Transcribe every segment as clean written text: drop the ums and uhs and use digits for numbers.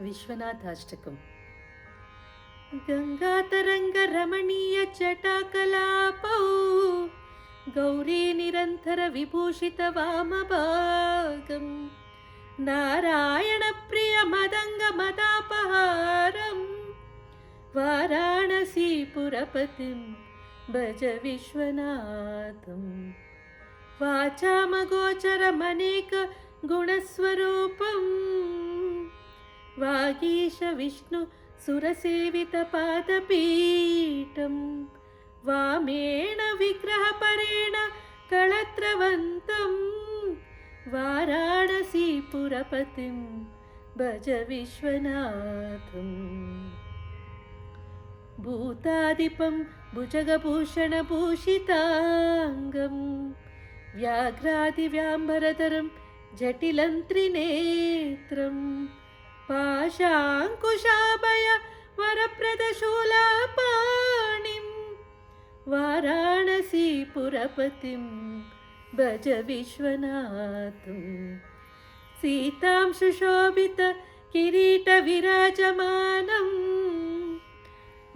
विश्वनाथाष्टकम्। गङ्गातरङ्गरमणीयजटाकलापौ गौरी निरन्तरविभूषितवामभागं नारायणप्रियमदङ्गमदापहारं वाराणसीपुरपतिं भज विश्वनाथं। वाचामगोचरमनेकगुणस्वरूपं वागीश विष्णु सुरसेवितपादपीठं वामेण विग्रहपरेण कळत्रवन्तं वाराणसीपुरपतिं भज विश्वनाथम्। भूतादिपं भुजगभूषणभूषिताङ्गं व्याघ्रादिव्याम्बरधरं जटिलं त्रिनेत्रं पाशाङ्कुशाभय वरप्रदशूलापाणिं वाराणसीपुरपतिं भज विश्वनाथं। सीतां सुशोभित किरीटविराजमानं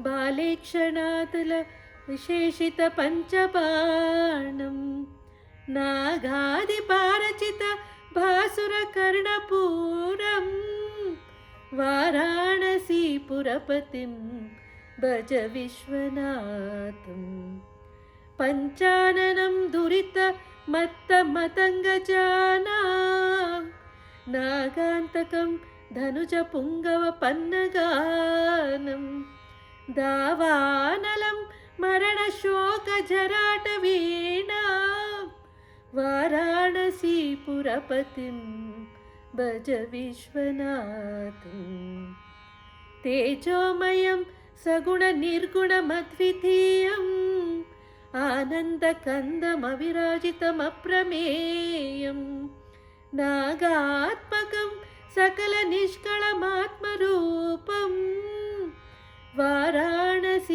बालेक्षणातल विशेषित पञ्चबाणं नागादिपारचित भासुरकर्णपूरं वाराणसीपुरपतिं भज विश्वनाथं। पञ्चाननं दुरितमत्तमतङ्गजानां नागान्तकं धनुजपुङ्गवपन्नगानं दावानलं मरणशोकजराटवीणां वाराणसीपुरपतिं भज विश्वनाथं। तेजोमयं सगुणनिर्गुणमद्वितीयम् आनन्दकन्दमविराजितमप्रमेयं नागात्मकं सकलनिष्कळमात्मरूपं वाराणसीपुरपतिं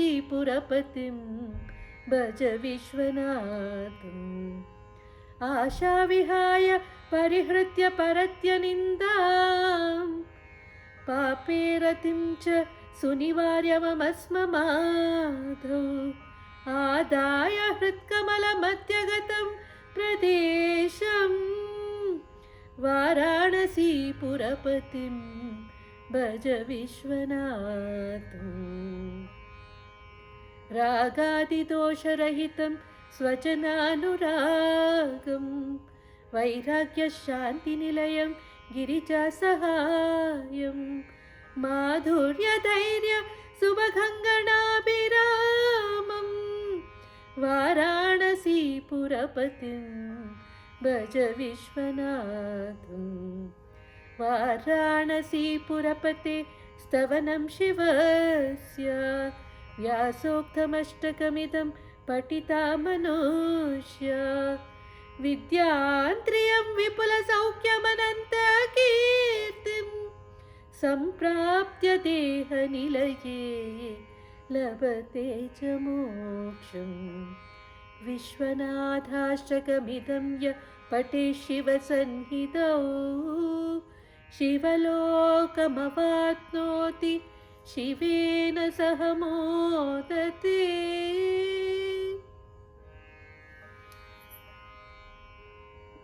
भज विश्वनाथम्। आशाविहाय परिहृत्य परत्यनिन्दां पापेरतिं च सुनिवार्य ममस्ममाधौ आदाय हृत्कमलमध्यगतं प्रदेशं वाराणसीपुरपतिं भज विश्वनाथम्। रागादिदोषरहितं स्वजनानुरागं वैराग्यशान्तिनिलयं गिरिजासहायं माधुर्यधैर्य सुभगङ्गणाभिरामं वाराणसीपुरपतिं भज विश्वनाथं। वाराणसीपुरपते स्तवनं शिवस्य व्यासोक्तमष्टकमिदं पठिता मनुष्य विद्यान्त्रियं विपुलसौख्यमनन्तकीर्तिं सम्प्राप्य देहनिलये लभते च मोक्षं। विश्वनाथाष्टकमिदं य पठे शिवसन्निधौ शिवलोकमवाप्नोति शिवेन सह मोदते।